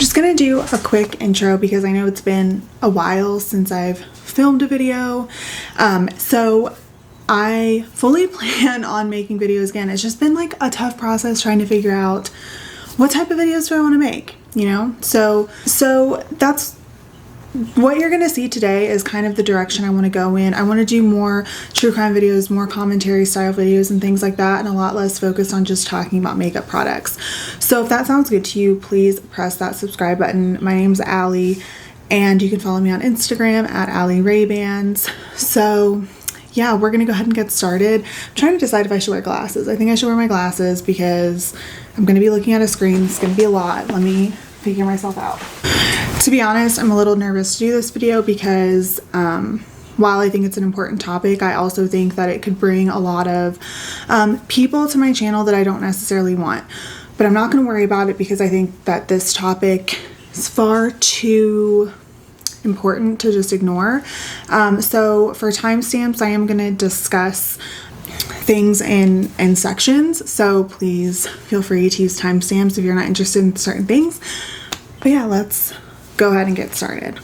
Just gonna do a quick intro because I know it's been a while since I've filmed a video. So I fully plan on making videos again. It's just been like a tough process trying to figure out what type of videos do I want to make, you know? So that's what you're gonna see today is kind of the direction I want to go in. I want to do more true crime videos, more commentary style videos and things like that, and a lot less focus on just talking about makeup products. So if that sounds good to you, please press that subscribe button. My name's Allie, and you can follow me on Instagram at Allie Raybans. So yeah, we're gonna go ahead and get started. I'm trying to decide if I should wear glasses. I think I should wear my glasses because I'm gonna be looking at a screen. It's gonna be a lot. Let me figure myself out. To be honest, I'm a little nervous to do this video because while I think it's an important topic, I also think that it could bring a lot of people to my channel that I don't necessarily want. But I'm not going to worry about it because I think that this topic is far too important to just ignore. So for timestamps, I am going to discuss things in sections. So please feel free to use timestamps if you're not interested in certain things. But yeah, let's go ahead and get started.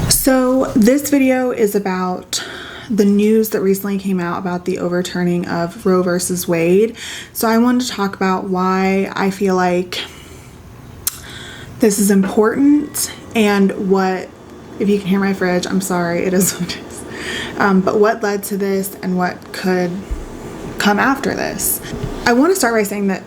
So this video is about the news that recently came out about the overturning of Roe versus Wade. So I wanted to talk about why I feel like this is important and what, if you can hear my fridge, I'm sorry, it is what it is. But what led to this and what could come after this. I want to start by saying that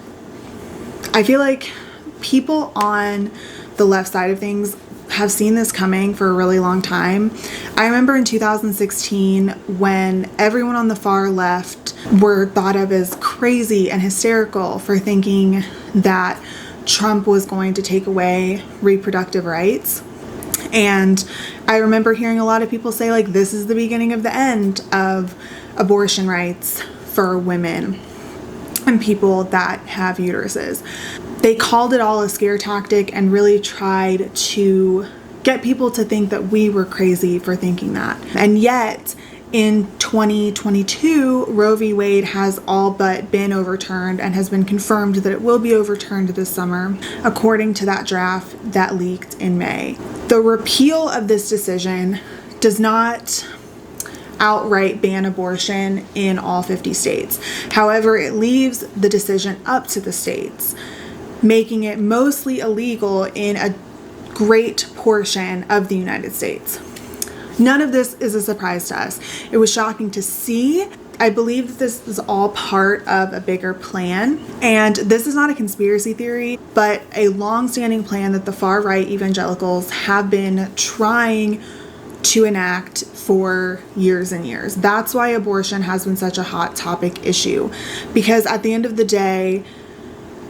I feel like people on the left side of things have seen this coming for a really long time. I remember in 2016 when everyone on the far left were thought of as crazy and hysterical for thinking that Trump was going to take away reproductive rights. And I remember hearing a lot of people say, like, this is the beginning of the end of abortion rights for women and people that have uteruses. They called it all a scare tactic and really tried to get people to think that we were crazy for thinking that. And yet in 2022, Roe v. Wade has all but been overturned and has been confirmed that it will be overturned this summer, according to that draft that leaked in May. The repeal of this decision does not outright ban abortion in all 50 states. However, it leaves the decision up to the states, making it mostly illegal in a great portion of the United States. None of this is a surprise to us. It was shocking to see. I believe that this is all part of a bigger plan. And this is not a conspiracy theory, but a long-standing plan that the far-right evangelicals have been trying to enact for years and years. That's why abortion has been such a hot topic issue, because at the end of the day,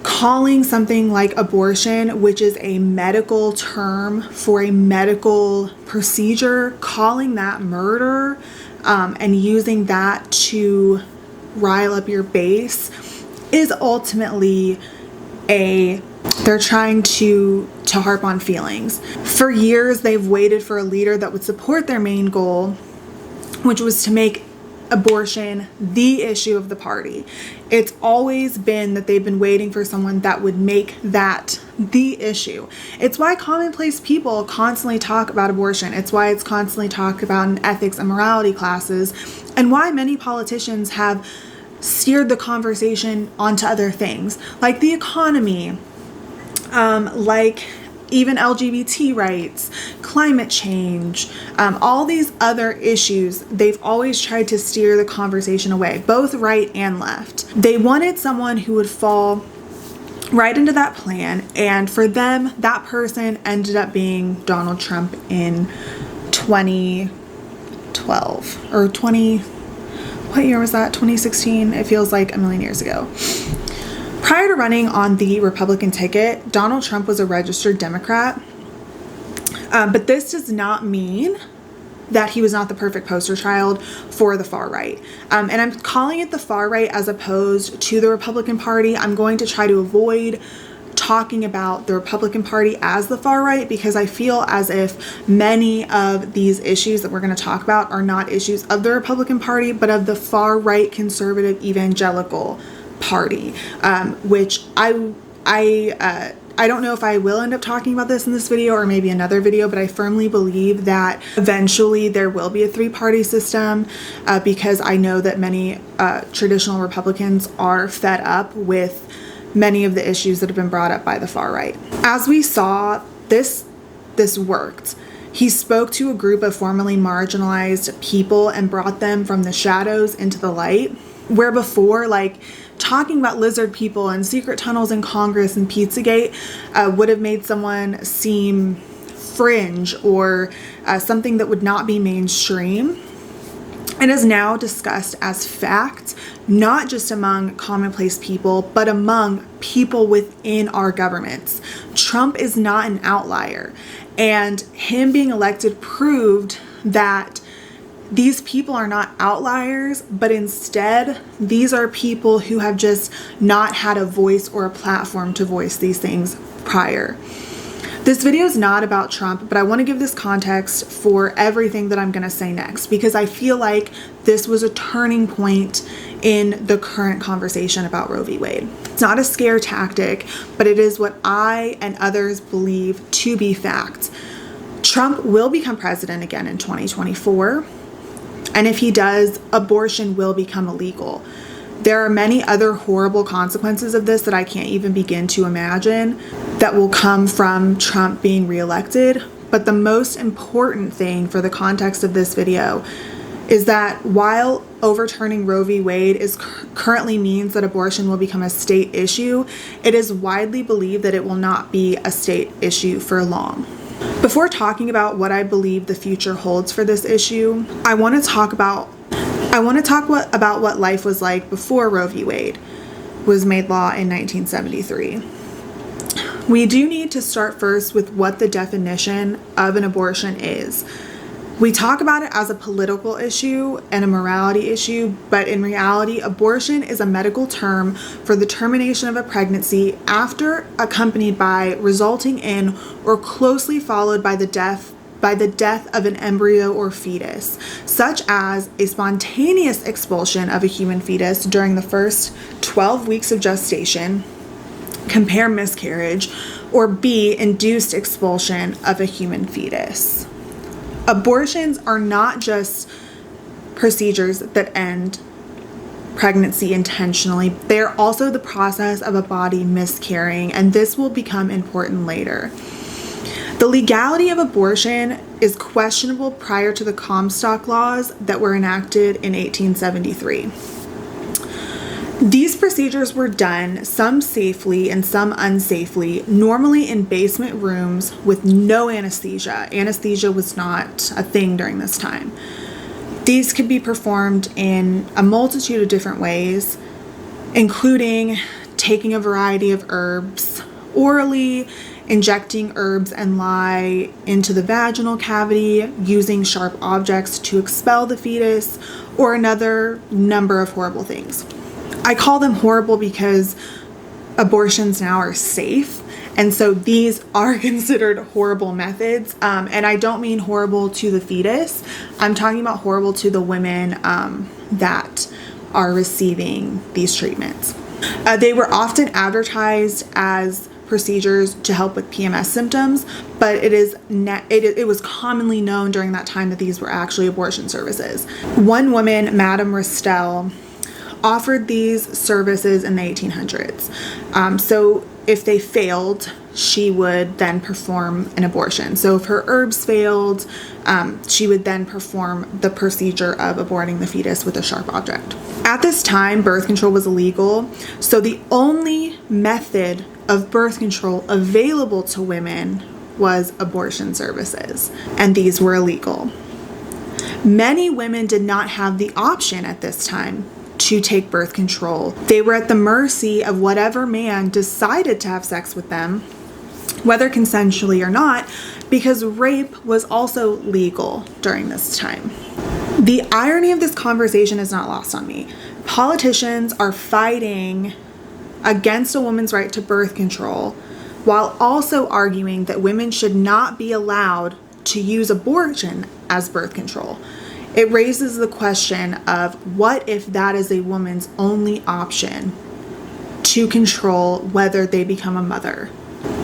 calling something like abortion, which is a medical term for a medical procedure, calling that murder, and using that to rile up your base is ultimately they're trying to harp on feelings. For years, they've waited for a leader that would support their main goal, which was to make abortion the issue of the party. It's always been that they've been waiting for someone that would make that the issue. It's why commonplace people constantly talk about abortion. It's why it's constantly talked about in ethics and morality classes, and why many politicians have steered the conversation onto other things like the economy, like even LGBT rights, climate change, all these other issues. They've always tried to steer the conversation away, both right and left. They wanted someone who would fall right into that plan, and for them, that person ended up being Donald Trump in 2012 or what year was that? 2016? It feels like a million years ago. Prior to running on the Republican ticket, Donald Trump was a registered Democrat, but this does not mean that he was not the perfect poster child for the far right. And I'm calling it the far right as opposed to the Republican Party. I'm going to try to avoid talking about the Republican Party as the far right because I feel as if many of these issues that we're going to talk about are not issues of the Republican Party, but of the far right conservative evangelical party, which I don't know if I will end up talking about this in this video or maybe another video, but I firmly believe that eventually there will be a three-party system because I know that many traditional Republicans are fed up with many of the issues that have been brought up by the far right. As we saw, this worked. He spoke to a group of formerly marginalized people and brought them from the shadows into the light, where before, like, talking about lizard people and secret tunnels in Congress and Pizzagate would have made someone seem fringe or something that would not be mainstream. It is now discussed as fact, not just among commonplace people, but among people within our governments. Trump is not an outlier, and him being elected proved that these people are not outliers, but instead, these are people who have just not had a voice or a platform to voice these things prior. This video is not about Trump, but I want to give this context for everything that I'm going to say next, because I feel like this was a turning point in the current conversation about Roe v. Wade. It's not a scare tactic, but it is what I and others believe to be fact. Trump will become president again in 2024. And if he does, abortion will become illegal. There are many other horrible consequences of this that I can't even begin to imagine that will come from Trump being reelected. But the most important thing for the context of this video is that while overturning Roe v. Wade currently means that abortion will become a state issue, it is widely believed that it will not be a state issue for long. Before talking about what I believe the future holds for this issue, I want to talk about what life was like before Roe v. Wade was made law in 1973. We do need to start first with what the definition of an abortion is. We talk about it as a political issue and a morality issue, but in reality, abortion is a medical term for the termination of a pregnancy after accompanied by, resulting in, or closely followed by the death of an embryo or fetus, such as a spontaneous expulsion of a human fetus during the first 12 weeks of gestation, compare miscarriage, or B, induced expulsion of a human fetus. Abortions are not just procedures that end pregnancy intentionally. They're also the process of a body miscarrying, and this will become important later. The legality of abortion is questionable prior to the Comstock laws that were enacted in 1873. These procedures were done, some safely and some unsafely, normally in basement rooms with no anesthesia. Anesthesia was not a thing during this time. These could be performed in a multitude of different ways, including taking a variety of herbs orally, injecting herbs and lye into the vaginal cavity, using sharp objects to expel the fetus, or another number of horrible things. I call them horrible because abortions now are safe, and so these are considered horrible methods, and I don't mean horrible to the fetus. I'm talking about horrible to the women that are receiving these treatments. They were often advertised as procedures to help with PMS symptoms, but it was commonly known during that time that these were actually abortion services. One woman, Madame Restell, offered these services in the 1800s. So if they failed, she would then perform an abortion. So if her herbs failed, she would then perform the procedure of aborting the fetus with a sharp object. At this time, birth control was illegal, so the only method of birth control available to women was abortion services, and these were illegal. Many women did not have the option at this time to take birth control. They were at the mercy of whatever man decided to have sex with them, whether consensually or not, because rape was also legal during this time. The irony of this conversation is not lost on me. Politicians are fighting against a woman's right to birth control while also arguing that women should not be allowed to use abortion as birth control. It raises the question of what if that is a woman's only option to control whether they become a mother.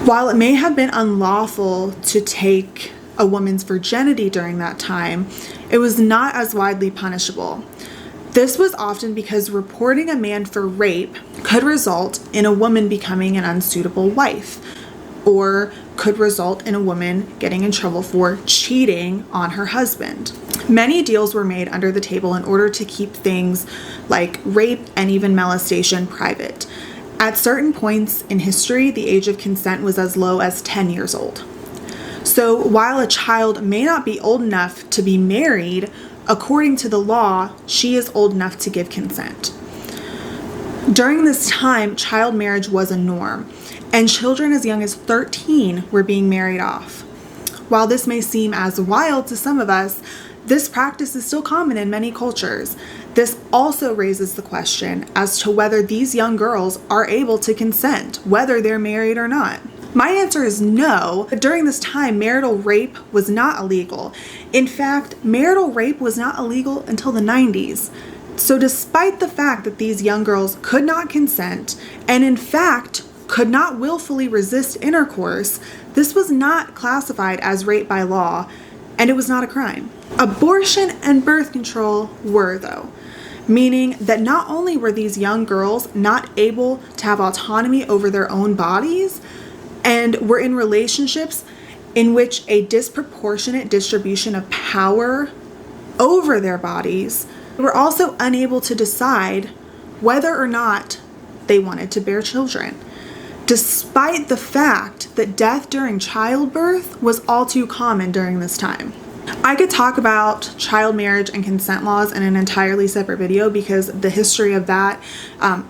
While it may have been unlawful to take a woman's virginity during that time, it was not as widely punishable. This was often because reporting a man for rape could result in a woman becoming an unsuitable wife, or could result in a woman getting in trouble for cheating on her husband. Many deals were made under the table in order to keep things like rape and even molestation private. At certain points in history, the age of consent was as low as 10 years old. So while a child may not be old enough to be married, according to the law, she is old enough to give consent. During this time, child marriage was a norm, and children as young as 13 were being married off. While this may seem as wild to some of us, this practice is still common in many cultures. This also raises the question as to whether these young girls are able to consent, whether they're married or not. My answer is no. During this time, marital rape was not illegal. In fact, marital rape was not illegal until the 90s. So despite the fact that these young girls could not consent, and in fact could not willfully resist intercourse, this was not classified as rape by law, and it was not a crime. Abortion and birth control were, though, meaning that not only were these young girls not able to have autonomy over their own bodies, and were in relationships in which a disproportionate distribution of power over their bodies, were also unable to decide whether or not they wanted to bear children, despite the fact that death during childbirth was all too common during this time. I could talk about child marriage and consent laws in an entirely separate video because the history of that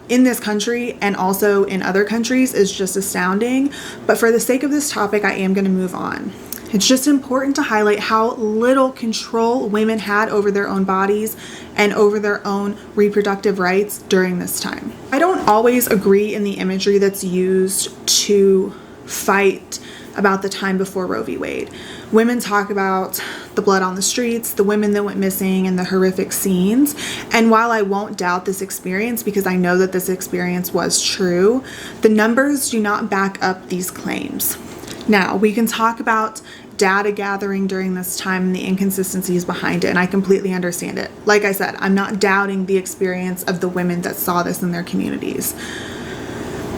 in this country and also in other countries is just astounding. But for the sake of this topic, I am going to move on. It's just important to highlight how little control women had over their own bodies and over their own reproductive rights during this time. I don't always agree in the imagery that's used to fight about the time before Roe v. Wade. Women talk about the blood on the streets, the women that went missing, and the horrific scenes. And while I won't doubt this experience because I know that this experience was true, the numbers do not back up these claims. Now, we can talk about data gathering during this time and the inconsistencies behind it, and I completely understand it. Like I said, I'm not doubting the experience of the women that saw this in their communities.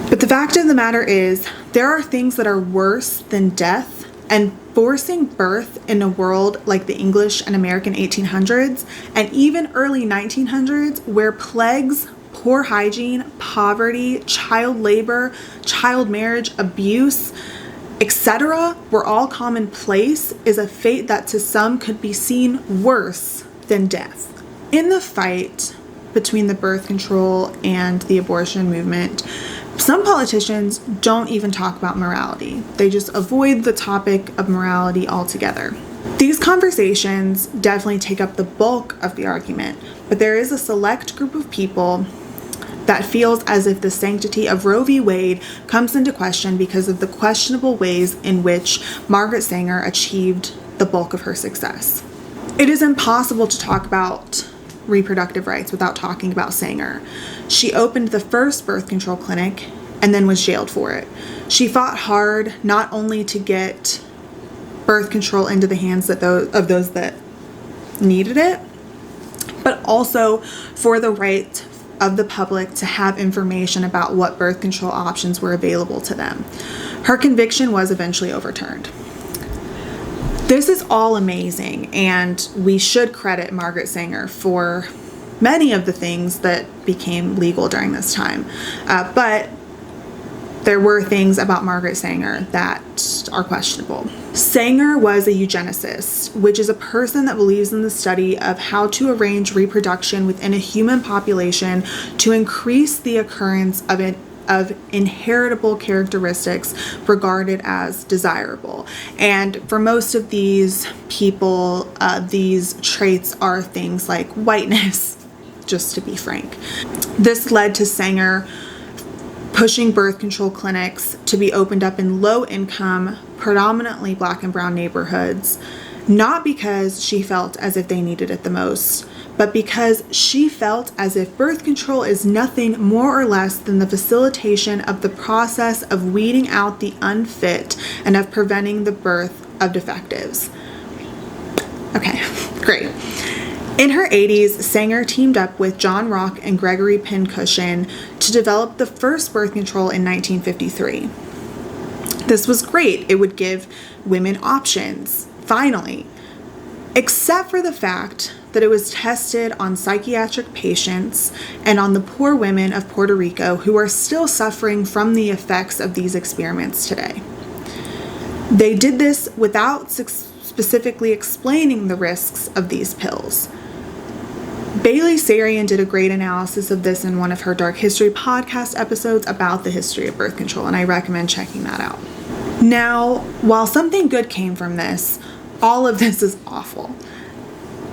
But the fact of the matter is, there are things that are worse than death, and forcing birth in a world like the English and American 1800s and even early 1900s, where plagues, poor hygiene, poverty, child labor, child marriage, abuse, etc. were all commonplace, is a fate that to some could be seen worse than death. In the fight between the birth control and the abortion movement, some politicians don't even talk about morality. They just avoid the topic of morality altogether. These conversations definitely take up the bulk of the argument, but there is a select group of people that feels as if the sanctity of Roe v. Wade comes into question because of the questionable ways in which Margaret Sanger achieved the bulk of her success. It is impossible to talk about reproductive rights without talking about Sanger. She opened the first birth control clinic and then was jailed for it. She fought hard not only to get birth control into the hands of those that needed it, but also for the right of the public to have information about what birth control options were available to them. Her conviction was eventually overturned. This is all amazing, and we should credit Margaret Sanger for many of the things that became legal during this time. But there were things about Margaret Sanger that are questionable. Sanger was a eugenicist, which is a person that believes in the study of how to arrange reproduction within a human population to increase the occurrence of inheritable characteristics regarded as desirable. And for most of these people, these traits are things like whiteness, just to be frank. This led to Sanger pushing birth control clinics to be opened up in low-income, predominantly Black and brown neighborhoods, Not because she felt as if they needed it the most, but because she felt as if birth control is nothing more or less than the facilitation of the process of weeding out the unfit and of preventing the birth of defectives. Okay, great. In her 80s, Sanger teamed up with John Rock and Gregory Pincushion to develop the first birth control in 1953. This was great. It would give women options, finally, except for the fact that it was tested on psychiatric patients and on the poor women of Puerto Rico who are still suffering from the effects of these experiments today. They did this without specifically explaining the risks of these pills. Bailey Sarian did a great analysis of this in one of her Dark History podcast episodes about the history of birth control, and I recommend checking that out. Now, while something good came from this, all of this is awful.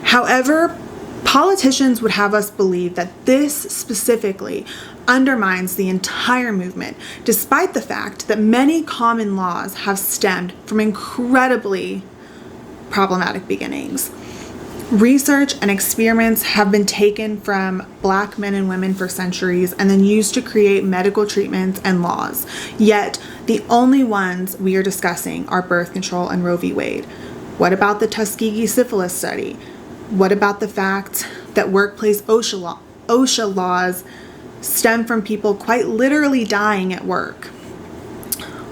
However, politicians would have us believe that this specifically undermines the entire movement, despite the fact that many common laws have stemmed from incredibly problematic beginnings. Research and experiments have been taken from Black men and women for centuries and then used to create medical treatments and laws. Yet, the only ones we are discussing are birth control and Roe v. Wade. What about the Tuskegee syphilis study? What about the fact that workplace OSHA laws stem from people quite literally dying at work?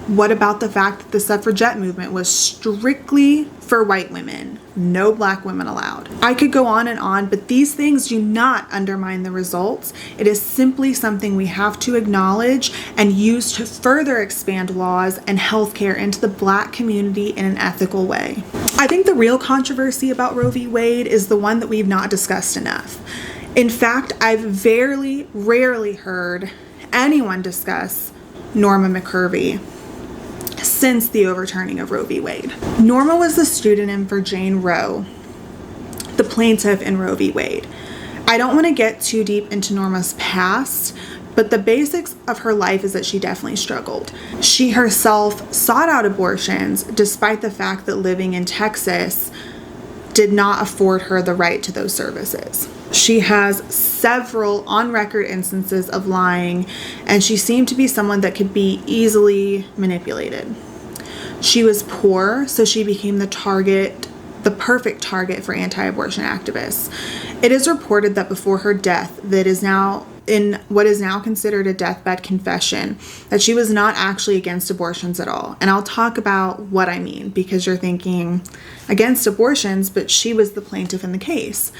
What about the fact that the suffragette movement was strictly for white women, no Black women allowed? I could go on, but these things do not undermine the results. It is simply something we have to acknowledge and use to further expand laws and healthcare into the Black community in an ethical way. I think the real controversy about Roe v. Wade is the one that we've not discussed enough. In fact, I've rarely heard anyone discuss Norma McCorvey since the overturning of Roe v. Wade. Norma was the pseudonym for Jane Roe, the plaintiff in Roe v. Wade. I don't want to get too deep into Norma's past, but the basics of her life is that she definitely struggled. She herself sought out abortions despite the fact that living in Texas did not afford her the right to those services. She has several on-record instances of lying, and she seemed to be someone that could be easily manipulated. She was poor, so she became the perfect target for anti-abortion activists. It is reported that before her death, that is now in what is now considered a deathbed confession, that she was not actually against abortions at all. And I'll talk about what I mean, because you're thinking against abortions, but she was the plaintiff in the case.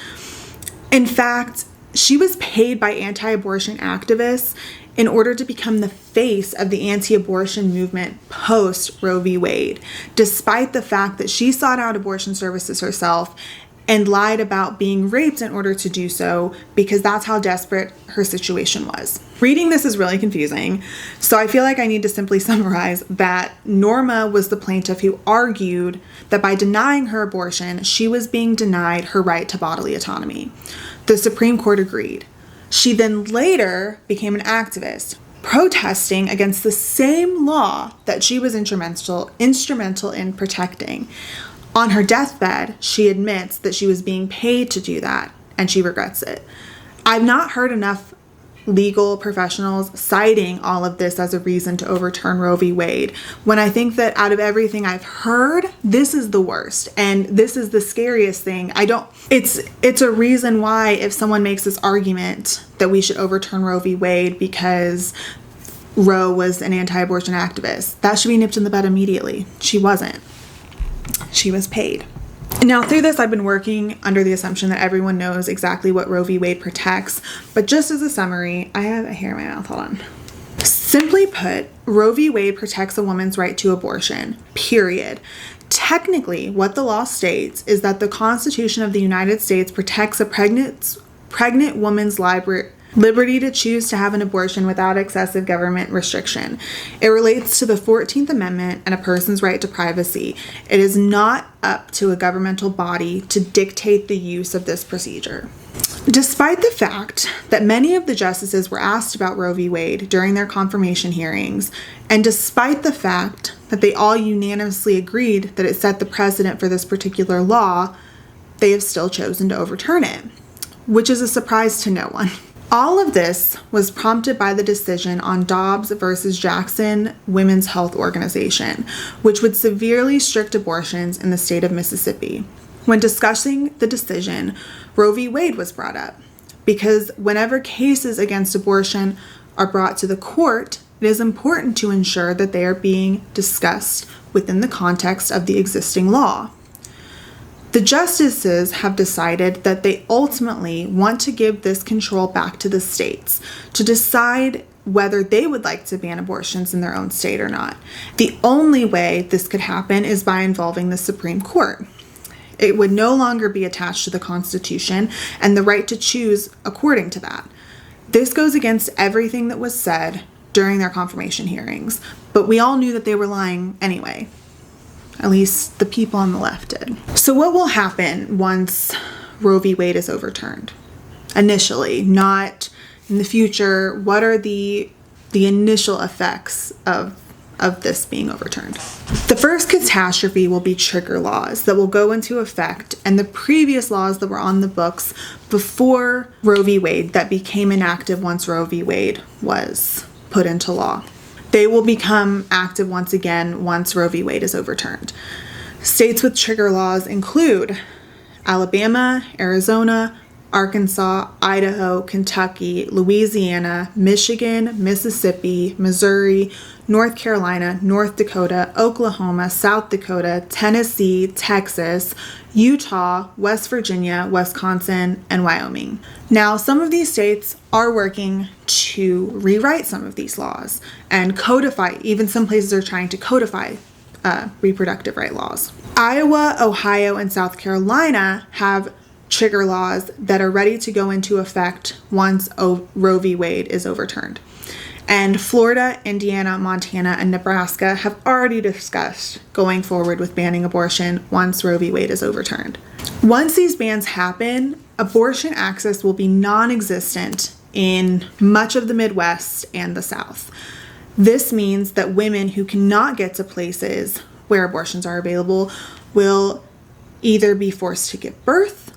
In fact, she was paid by anti-abortion activists in order to become the face of the anti-abortion movement post Roe v. Wade, despite the fact that she sought out abortion services herself and lied about being raped in order to do so, because that's how desperate her situation was. Reading this is really confusing, so I feel like I need to simply summarize that Norma was the plaintiff who argued that by denying her abortion, she was being denied her right to bodily autonomy. The Supreme Court agreed. She then later became an activist, protesting against the same law that she was instrumental in protecting. On her deathbed, she admits that she was being paid to do that, and she regrets it. I've not heard enough legal professionals citing all of this as a reason to overturn Roe v. Wade, when I think that out of everything I've heard, this is the worst, and this is the scariest thing. It's a reason why if someone makes this argument that we should overturn Roe v. Wade because Roe was an anti-abortion activist, that should be nipped in the bud immediately. She wasn't. She was paid. Now, through this, I've been working under the assumption that everyone knows exactly what Roe v. Wade protects, but just as a summary, I have a hair in my mouth, hold on. Simply put, Roe v. Wade protects a woman's right to abortion, period. Technically, what the law states is that the Constitution of the United States protects a pregnant woman's Liberty to choose to have an abortion without excessive government restriction. It relates to the 14th Amendment and a person's right to privacy. It is not up to a governmental body to dictate the use of this procedure. Despite the fact that many of the justices were asked about Roe v. Wade during their confirmation hearings, and despite the fact that they all unanimously agreed that it set the precedent for this particular law, they have still chosen to overturn it, which is a surprise to no one. All of this was prompted by the decision on Dobbs versus Jackson Women's Health Organization, which would severely restrict abortions in the state of Mississippi. When discussing the decision, Roe v. Wade was brought up, because whenever cases against abortion are brought to the court, it is important to ensure that they are being discussed within the context of the existing law. The justices have decided that they ultimately want to give this control back to the states to decide whether they would like to ban abortions in their own state or not. The only way this could happen is by involving the Supreme Court. It would no longer be attached to the Constitution and the right to choose according to that. This goes against everything that was said during their confirmation hearings, but we all knew that they were lying anyway. At least the people on the left did. So what will happen once Roe v. Wade is overturned? Initially, not in the future. What are the initial effects of this being overturned? The first catastrophe will be trigger laws that will go into effect, and the previous laws that were on the books before Roe v. Wade that became inactive once Roe v. Wade was put into law. They will become active once again once Roe v. Wade is overturned. States with trigger laws include Alabama, Arizona, Arkansas, Idaho, Kentucky, Louisiana, Michigan, Mississippi, Missouri, North Carolina, North Dakota, Oklahoma, South Dakota, Tennessee, Texas, Utah, West Virginia, Wisconsin, and Wyoming. Now, some of these states are working to rewrite some of these laws and codify, even some places are trying to codify reproductive right laws. Iowa, Ohio, and South Carolina have trigger laws that are ready to go into effect once Roe v. Wade is overturned. And Florida, Indiana, Montana, and Nebraska have already discussed going forward with banning abortion once Roe v. Wade is overturned. Once these bans happen, abortion access will be non-existent in much of the Midwest and the South. This means that women who cannot get to places where abortions are available will either be forced to give birth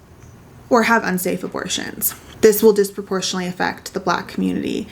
or have unsafe abortions. This will disproportionately affect the Black community,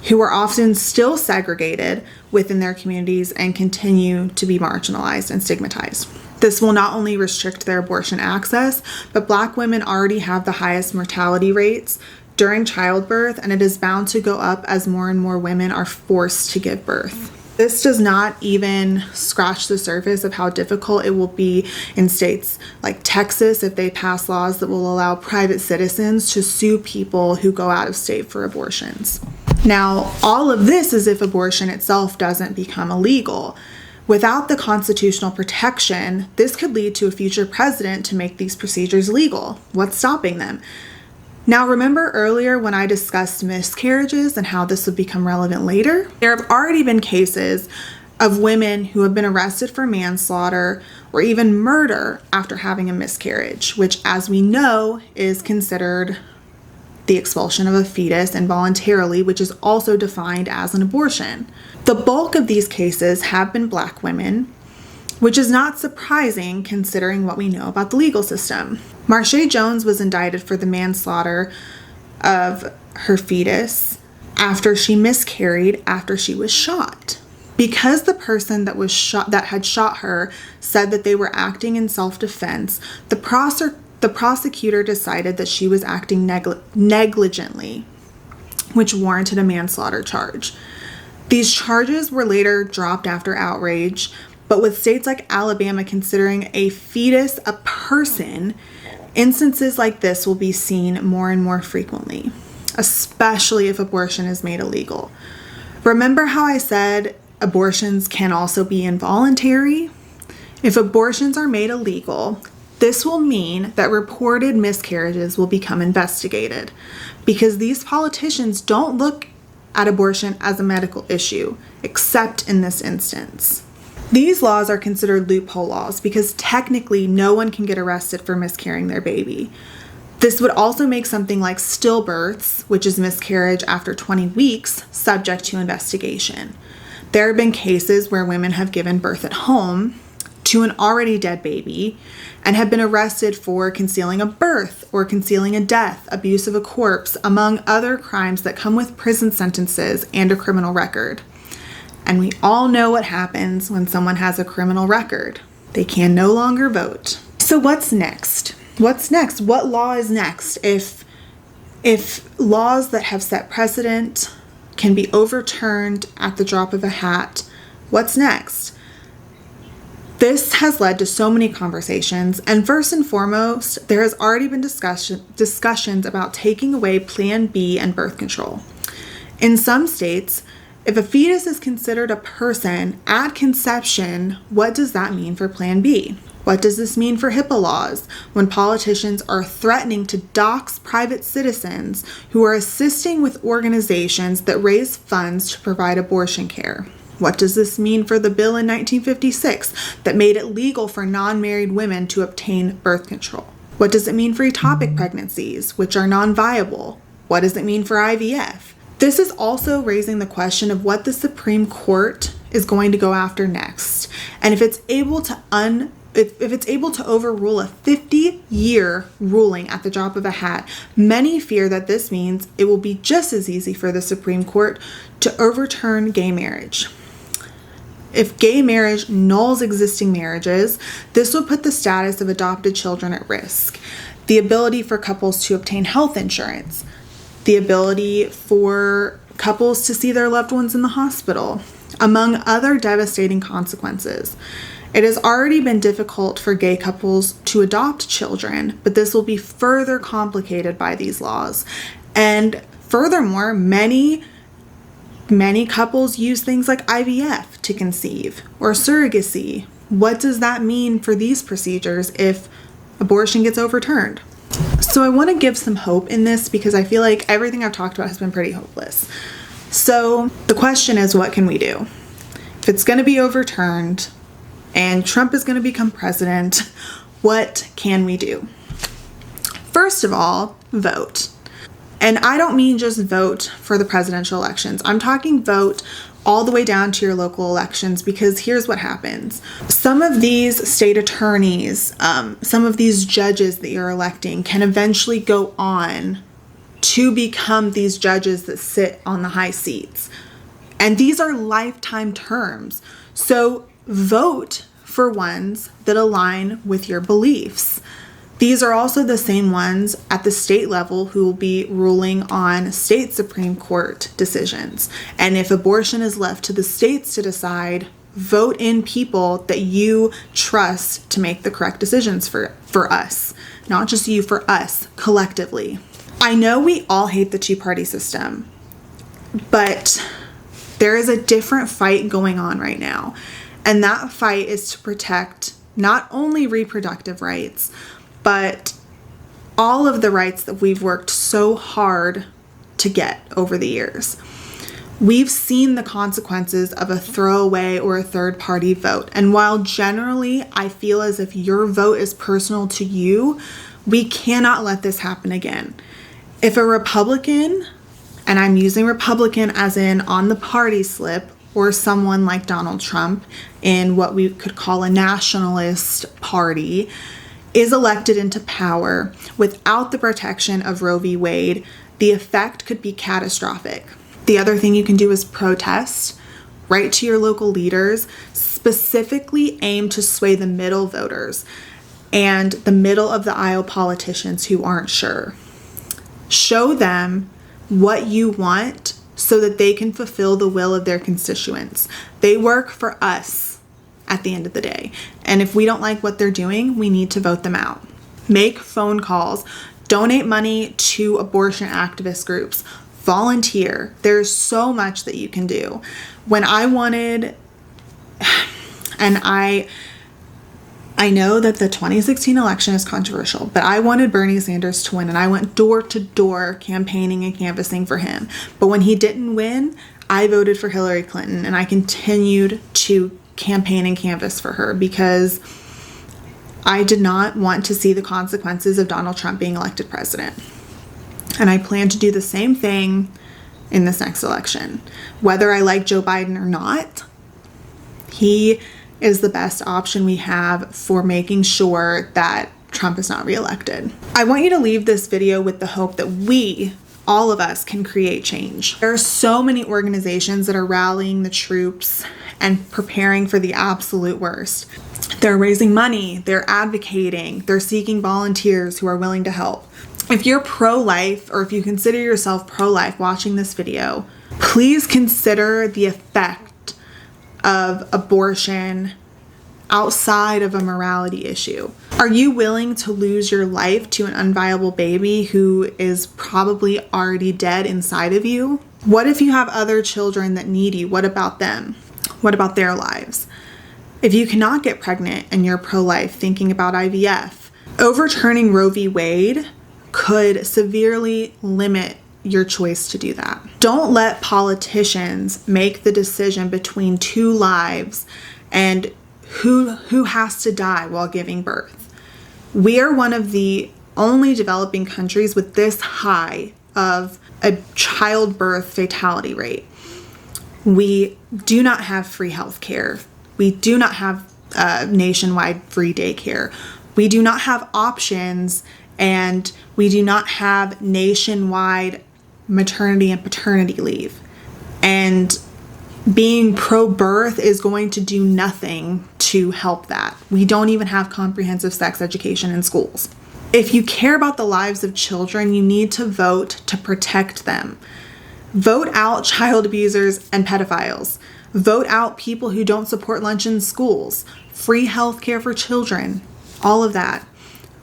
who are often still segregated within their communities and continue to be marginalized and stigmatized. This will not only restrict their abortion access, but Black women already have the highest mortality rates during childbirth, and it is bound to go up as more and more women are forced to give birth. This does not even scratch the surface of how difficult it will be in states like Texas if they pass laws that will allow private citizens to sue people who go out of state for abortions. Now, all of this is if abortion itself doesn't become illegal. Without the constitutional protection, this could lead to a future president to make these procedures legal. What's stopping them? Now, remember earlier when I discussed miscarriages and how this would become relevant later? There have already been cases of women who have been arrested for manslaughter or even murder after having a miscarriage, which, as we know, is considered the expulsion of a fetus involuntarily, which is also defined as an abortion. The bulk of these cases have been Black women, which is not surprising considering what we know about the legal system. Marsha Jones was indicted for the manslaughter of her fetus after she miscarried after she was shot. Because the person that had shot her said that they were acting in self-defense, the prosecutor decided that she was acting negligently, which warranted a manslaughter charge. These charges were later dropped after outrage, but with states like Alabama considering a fetus a person, instances like this will be seen more and more frequently, especially if abortion is made illegal. Remember how I said abortions can also be involuntary? If abortions are made illegal, This will mean that reported miscarriages will become investigated because these politicians don't look at abortion as a medical issue, except in this instance. These laws are considered loophole laws because technically no one can get arrested for miscarrying their baby. This would also make something like stillbirths, which is miscarriage after 20 weeks, subject to investigation. There have been cases where women have given birth at home to an already dead baby and have been arrested for concealing a birth or concealing a death, abuse of a corpse, among other crimes that come with prison sentences and a criminal record. And we all know what happens when someone has a criminal record. They can no longer vote. So what's next? What's next? What law is next? If laws that have set precedent can be overturned at the drop of a hat, what's next? This has led to so many conversations, and first and foremost, there has already been discussions about taking away Plan B and birth control. In some states, if a fetus is considered a person at conception, what does that mean for Plan B? What does this mean for HIPAA laws when politicians are threatening to dox private citizens who are assisting with organizations that raise funds to provide abortion care? What does this mean for the bill in 1956 that made it legal for non-married women to obtain birth control? What does it mean for ectopic pregnancies, which are non-viable? What does it mean for IVF? This is also raising the question of what the Supreme Court is going to go after next, and if it's able to overrule a 50-year ruling at the drop of a hat. Many fear that this means it will be just as easy for the Supreme Court to overturn gay marriage. If gay marriage nulls existing marriages, this will put the status of adopted children at risk, the ability for couples to obtain health insurance, the ability for couples to see their loved ones in the hospital, among other devastating consequences. It has already been difficult for gay couples to adopt children, but this will be further complicated by these laws. And furthermore, many couples use things like IVF to conceive or surrogacy. What does that mean for these procedures if abortion gets overturned? So I want to give some hope in this because I feel like everything I've talked about has been pretty hopeless. So the question is, what can we do? If it's going to be overturned and Trump is going to become president, what can we do? First of all, vote. And I don't mean just vote for the presidential elections. I'm talking vote all the way down to your local elections, because here's what happens. Some of these state attorneys, some of these judges that you're electing can eventually go on to become these judges that sit on the high seats. And these are lifetime terms. So vote for ones that align with your beliefs. These are also the same ones at the state level who will be ruling on state Supreme Court decisions. And if abortion is left to the states to decide, vote in people that you trust to make the correct decisions for us. Not just you, for us, collectively. I know we all hate the two-party system, but there is a different fight going on right now. And that fight is to protect not only reproductive rights, but all of the rights that we've worked so hard to get over the years. We've seen the consequences of a throwaway or a third-party vote. And while generally I feel as if your vote is personal to you, we cannot let this happen again. If a Republican, and I'm using Republican as in on the party slip, or someone like Donald Trump in what we could call a nationalist party, is elected into power without the protection of Roe v. Wade, the effect could be catastrophic. The other thing you can do is protest, write to your local leaders, specifically aim to sway the middle voters and the middle of the aisle politicians who aren't sure. Show them what you want so that they can fulfill the will of their constituents. They work for us at the end of the day. And if we don't like what they're doing, we need to vote them out. Make phone calls, donate money to abortion activist groups, volunteer. There's so much that you can do. When I wanted, and I I know that the 2016 election is controversial, but I wanted Bernie Sanders to win, and I went door to door campaigning and canvassing for him. But when he didn't win, I voted for Hillary Clinton, and I continued to campaign and canvass for her because I did not want to see the consequences of Donald Trump being elected president. And I plan to do the same thing in this next election. Whether I like Joe Biden or not, he is the best option we have for making sure that Trump is not reelected. I want you to leave this video with the hope that we, all of us, can create change. There are so many organizations that are rallying the troops and preparing for the absolute worst. They're raising money, they're advocating, they're seeking volunteers who are willing to help. If you're pro-life, or if you consider yourself pro-life watching this video, please consider the effect of abortion outside of a morality issue. Are you willing to lose your life to an unviable baby who is probably already dead inside of you? What if you have other children that need you? What about them? What about their lives? If you cannot get pregnant and you're pro-life, thinking about IVF, overturning Roe v. Wade could severely limit your choice to do that. Don't let politicians make the decision between two lives and who has to die while giving birth. We are one of the only developing countries with this high of a childbirth fatality rate. We do not have free health care. We do not have nationwide free daycare. We do not have options, and we do not have nationwide maternity and paternity leave. And being pro-birth is going to do nothing to help that. We don't even have comprehensive sex education in schools. If you care about the lives of children, you need to vote to protect them. Vote out child abusers and pedophiles. Vote out people who don't support lunch in schools, free health care for children, all of that.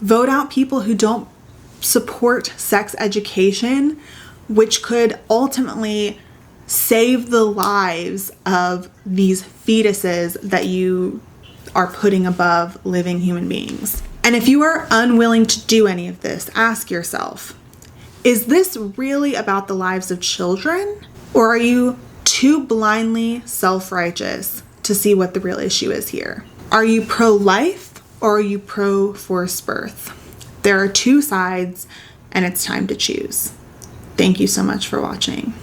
Vote out people who don't support sex education, which could ultimately save the lives of these fetuses that you are putting above living human beings. And if you are unwilling to do any of this, ask yourself, is this really about the lives of children? Or are you too blindly self-righteous to see what the real issue is here? Are you pro-life or are you pro-forced birth? There are two sides, and it's time to choose. Thank you so much for watching.